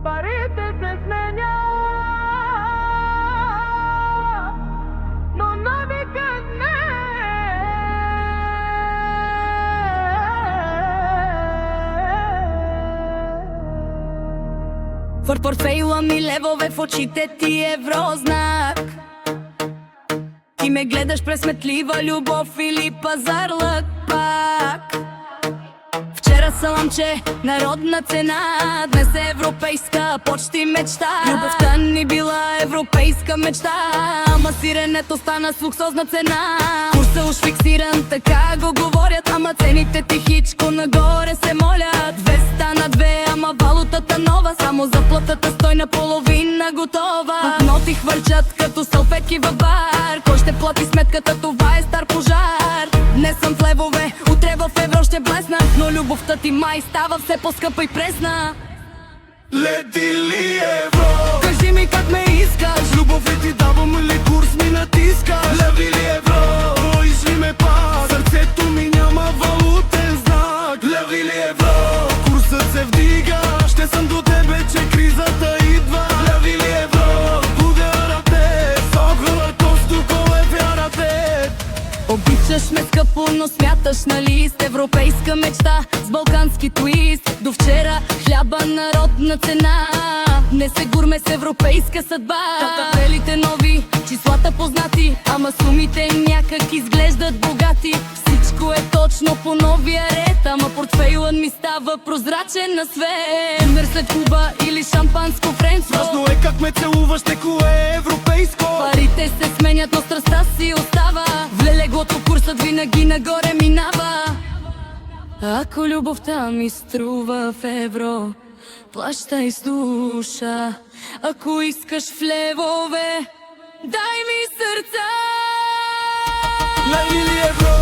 Парите се сменят, но навикът не. В портфейла ми левове, в очите ти еврознак. Ти ме гледаш през сметлива любов или пазарлък пак. Вчера саламче, народна цена, днес е европейска почти мечта. Любовта ни била европейска мечта, ама сиренето стана с луксозна цена. Курса уж фиксиран, така го говорят, ама цените тихичко нагоре се молят. 200 на 2, ама валутата нова, само заплатата стой наполовина готова. Ноти хвърчат като салфетки в бар, кой ще плати сметката, това е стар пожар. Днес съм в левове, утре в евро ще блесна, но любовта ти май става все по-скъпа и пресна. Лед или евро? Кажи ми как ме искаш, Любов ли ти давам или курс ми натискаш? Лев или евро? Броиш ли ме пак? Сърцето ми няма валутен знак. Лев или евро? Курсът се вдига, ще съм до тебе, че кризата идва. Лев или евро? Повярате, согъла косто коле вярате. обичаш ме скъпо, но смяташ нали с европейска мечта, с балкански твист. До вчера хляба народна цена, не се гурме с европейска съдба. Табелите нови, числата познати, ама сумите някак изглеждат богати. Всичко е точно по новия ред, ама портфейлът ми става прозрачен на свет. Мир след Куба или шампанско френско, Важно е как ме целуваш, те кое е европейско. парите се сменят, но страстта си остава. В лелеглото курсът винаги нагоре минава. Ако любовта ми струва в евро, плащай с душа. Ако искаш в левове, дай ми сърца. Лев или евро?